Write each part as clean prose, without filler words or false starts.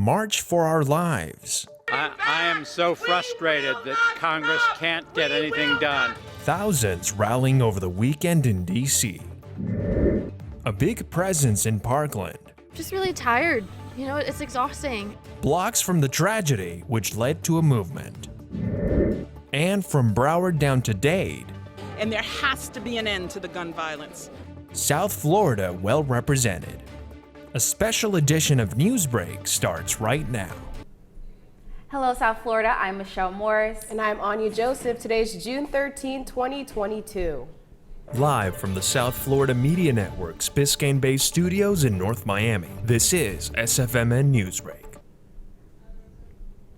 March for Our Lives. I am so frustrated that Congress can't get anything done. Thousands rallying over the weekend in D.C. A big presence in Parkland. Just really tired. You know, it's exhausting. Blocks from the tragedy which led to a movement. And from Broward down to Dade. And there has to be an end to the gun violence. South Florida well represented. A special edition of Newsbreak starts right now. Hello, South Florida. I'm Michelle Morris. And I'm Anya Joseph. Today's June 13, 2022. Live from the South Florida Media Network's Biscayne Bay studios in North Miami, this is SFMN Newsbreak.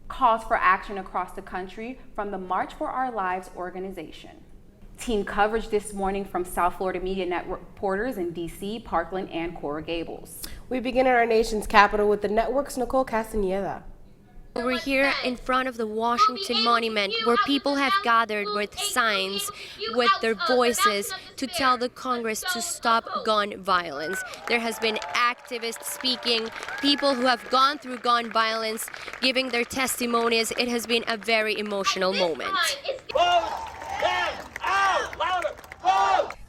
Calls for action across the country from the March for Our Lives organization. Team coverage this morning from South Florida Media Network reporters in D.C., Parkland, and Coral Gables. We begin in our nation's capital with the network's Nicole Castaneda. We're here in front of the Washington Monument where people have gathered with signs, with their voices to tell the Congress to stop gun violence. There has been activists speaking, people who have gone through gun violence giving their testimonies. It has been a very emotional moment.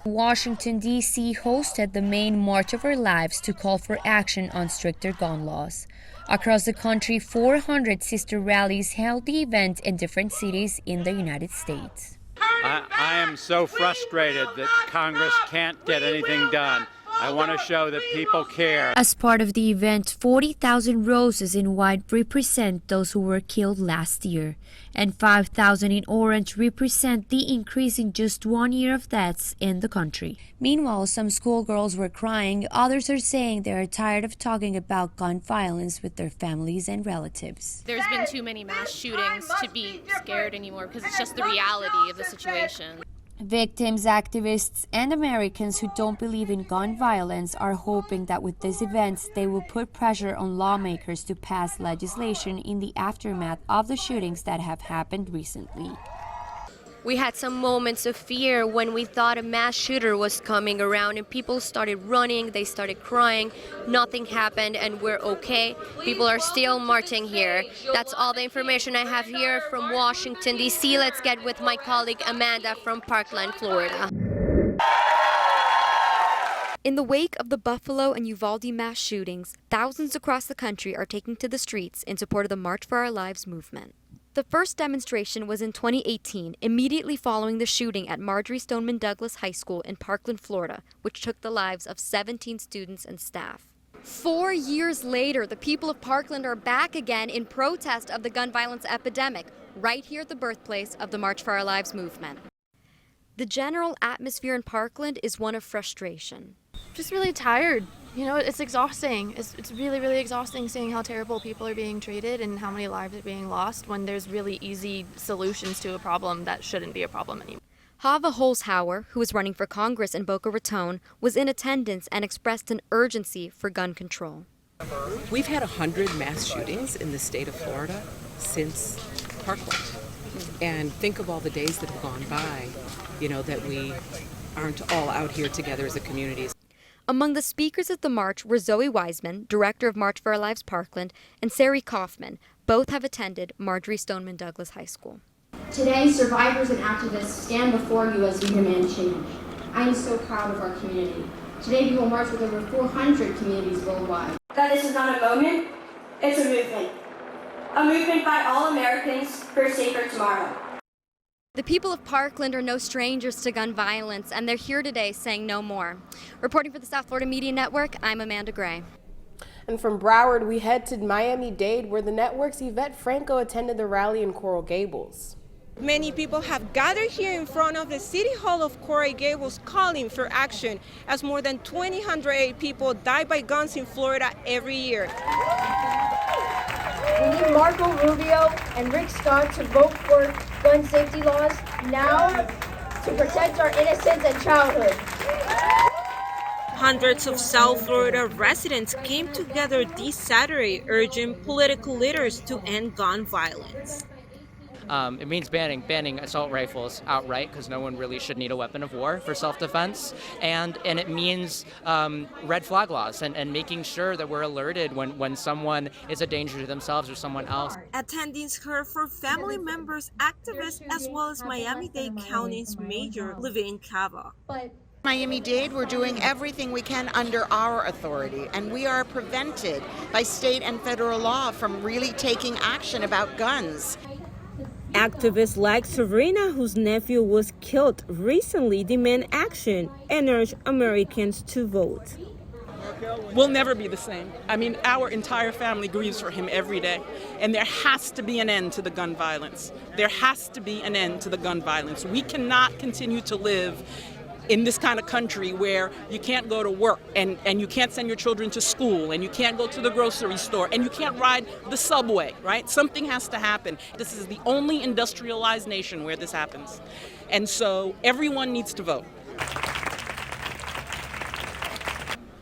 Washington, D.C. hosted the main March of Our Lives to call for action on stricter gun laws. Across the country, 400 sister rallies held the event in different cities in the United States. I am so frustrated that Congress can't get anything done. I want to show that people care. As part of the event, 40,000 roses in white represent those who were killed last year, and 5,000 in orange represent the increase in just 1 year of deaths in the country. Meanwhile, some schoolgirls were crying. Others are saying they are tired of talking about gun violence with their families and relatives. There's been too many mass shootings to be scared anymore because it's just the reality of the situation. Victims, activists, and Americans who don't believe in gun violence are hoping that with these events, they will put pressure on lawmakers to pass legislation in the aftermath of the shootings that have happened recently. We had some moments of fear when we thought a mass shooter was coming around and people started running, they started crying, nothing happened and we're okay. People are still marching here. That's all the information I have here from Washington, D.C. Let's get with my colleague Amanda from Parkland, Florida. In the wake of the Buffalo and Uvalde mass shootings, thousands across the country are taking to the streets in support of the March for Our Lives movement. The first demonstration was in 2018, immediately following the shooting at Marjory Stoneman Douglas High School in Parkland, Florida, which took the lives of 17 students and staff. 4 years later, the people of Parkland are back again in protest of the gun violence epidemic, right here at the birthplace of the March for Our Lives movement. The general atmosphere in Parkland is one of frustration. Just really tired. You know, it's exhausting. It's really, really exhausting seeing how terrible people are being treated and how many lives are being lost when there's really easy solutions to a problem that shouldn't be a problem anymore. Hava Holzhauer, who is running for Congress in Boca Raton, was in attendance and expressed an urgency for gun control. We've had 100 mass shootings in the state of Florida since Parkland. And think of all the days that have gone by, you know, that we aren't all out here together as a community. Among the speakers at the march were Zoe Wiseman, director of March for Our Lives Parkland, and Sari Kaufman. Both have attended Marjory Stoneman Douglas High School. Today, survivors and activists stand before you as we demand change. I am so proud of our community. Today, we will march with over 400 communities worldwide. That this is not a moment, it's a movement. A movement by all Americans for a safer tomorrow. The people of Parkland are no strangers to gun violence, and they're here today saying no more. Reporting for the South Florida Media Network, I'm Amanda Gray. And from Broward, we head to Miami-Dade, where the network's Yvette Franco attended the rally in Coral Gables. Many people have gathered here in front of the City Hall of Coral Gables calling for action, as more than 208 people die by guns in Florida every year. We need Marco Rubio and Rick Scott to vote for gun safety laws now to protect our innocence and childhood. Hundreds of South Florida residents came together this Saturday urging political leaders to end gun violence. It means banning assault rifles outright, because no one really should need a weapon of war for self-defense. And it means red flag laws and making sure that we're alerted when someone is a danger to themselves or someone else. Attendings heard from family members, activists, as well as Miami-Dade County's mayor, Levine Cava. Miami-Dade, we're doing everything we can under our authority, and we are prevented by state and federal law from really taking action about guns. Activists like Serena, whose nephew was killed recently, demand action and urge Americans to vote. We'll never be the same. I mean, our entire family grieves for him every day, and there has to be an end to the gun violence. There has to be an end to the gun violence. We cannot continue to live in this kind of country where you can't go to work and you can't send your children to school and you can't go to the grocery store and you can't ride the subway, right? Something has to happen. This is the only industrialized nation where this happens. And so everyone needs to vote.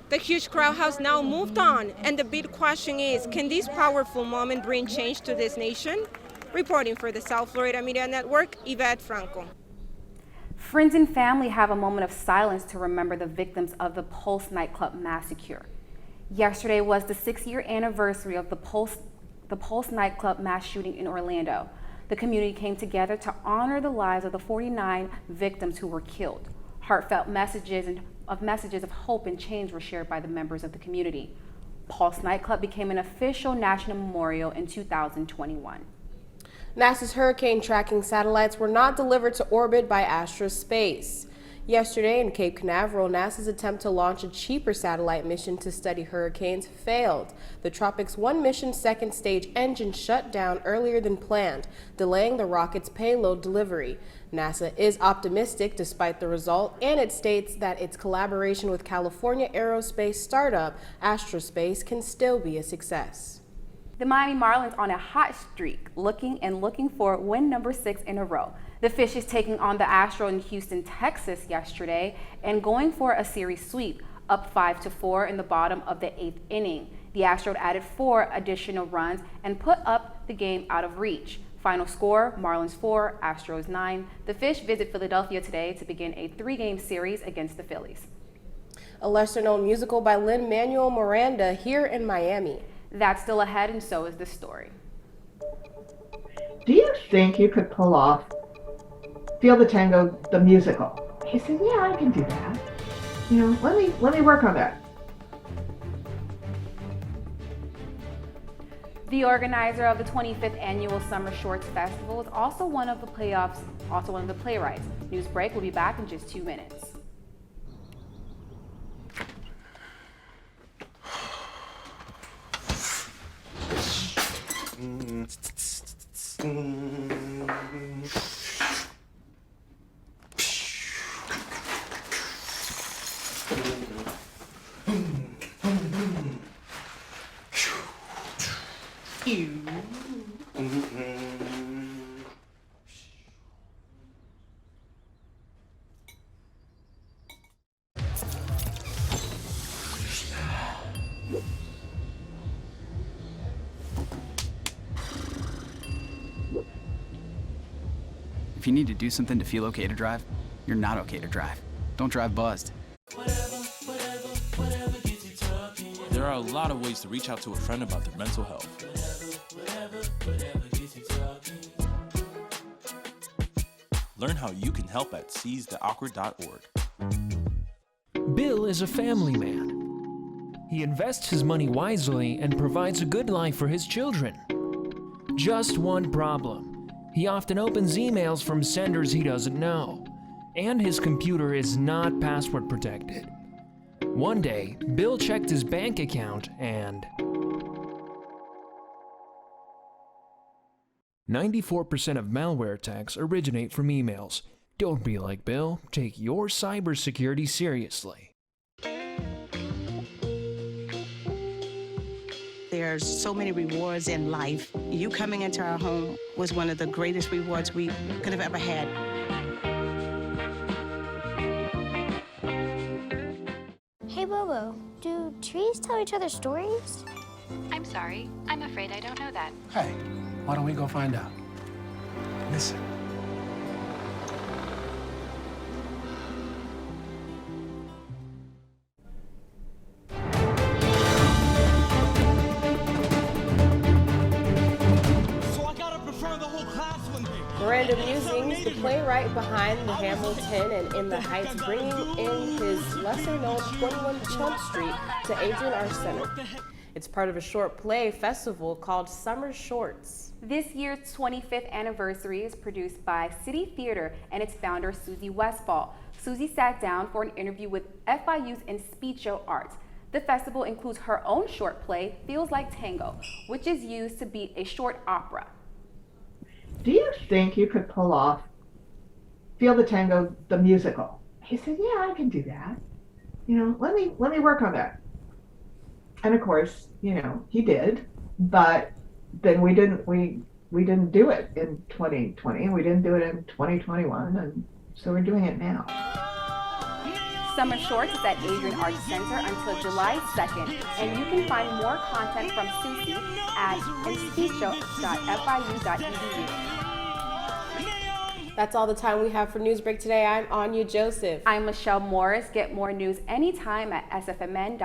The huge crowd has now moved on, and the big question is, can this powerful moment bring change to this nation? Reporting for the South Florida Media Network, Yvette Franco. Friends and family have a moment of silence to remember the victims of the Pulse nightclub massacre. Yesterday was the 6-year anniversary of the Pulse nightclub mass shooting in Orlando. The community came together to honor the lives of the 49 victims who were killed. Heartfelt messages of hope and change were shared by the members of the community. Pulse nightclub became an official national memorial in 2021. NASA's hurricane tracking satellites were not delivered to orbit by Astrospace. Yesterday in Cape Canaveral, NASA's attempt to launch a cheaper satellite mission to study hurricanes failed. The Tropics 1 mission's second stage engine shut down earlier than planned, delaying the rocket's payload delivery. NASA is optimistic despite the result, and it states that its collaboration with California aerospace startup Astrospace can still be a success. The Miami Marlins on a hot streak, looking for win number 6 in a row. The Fish is taking on the Astros in Houston, Texas yesterday and going for a series sweep, up 5-4 in the bottom of the 8th inning. The Astros added 4 additional runs and put up the game out of reach. Final score, Marlins 4, Astros 9. The Fish visit Philadelphia today to begin a 3-game series against the Phillies. A lesser-known musical by Lin-Manuel Miranda here in Miami. That's still ahead, and so is the story. Do you think you could pull off Feel the Tango, the musical? He said, yeah, I can do that. You know, let me work on that. The organizer of the 25th Annual Summer Shorts Festival is also one of the playwrights. Newsbreak will be back in just 2 minutes. If you need to do something to feel okay to drive, you're not okay to drive. Don't drive buzzed. There are a lot of ways to reach out to a friend about their mental health. Learn how you can help at seizetheawkward.org. Bill is a family man. He invests his money wisely and provides a good life for his children. Just one problem. He often opens emails from senders he doesn't know, and his computer is not password protected. One day, Bill checked his bank account and 94% of malware attacks originate from emails. Don't be like Bill. Take your cybersecurity seriously. There's so many rewards in life. You coming into our home was one of the greatest rewards we could have ever had. Hey Bobo, do trees tell each other stories? I'm sorry, I'm afraid I don't know that. Hey, why don't we go find out? Listen. Miranda Musings, the playwright behind The Hamilton and In the Heights, bringing in his lesser-known 21 Chump Street to Adrian R. Center. It's part of a short play festival called Summer Shorts. This year's 25th anniversary is produced by City Theater and its founder, Susie Westfall. Susie sat down for an interview with FIU's in Speech Show Arts. The festival includes her own short play, Feels Like Tango, which is used to beat a short opera. Do you think you could pull off Feel the Tango, the musical? He said, yeah, I can do that. Let me work on that. And of course, he did, but then we didn't do it in 2020, we didn't do it in 2021, and so we're doing it now. Summer Shorts is at Adrian Arts Center until July 2nd, and you can find more content from Susie at inspeechshow.fiu.edu. That's all the time we have for Newsbreak today. I'm Anya Joseph. I'm Michelle Morris. Get more news anytime at sfmn.fiu.edu.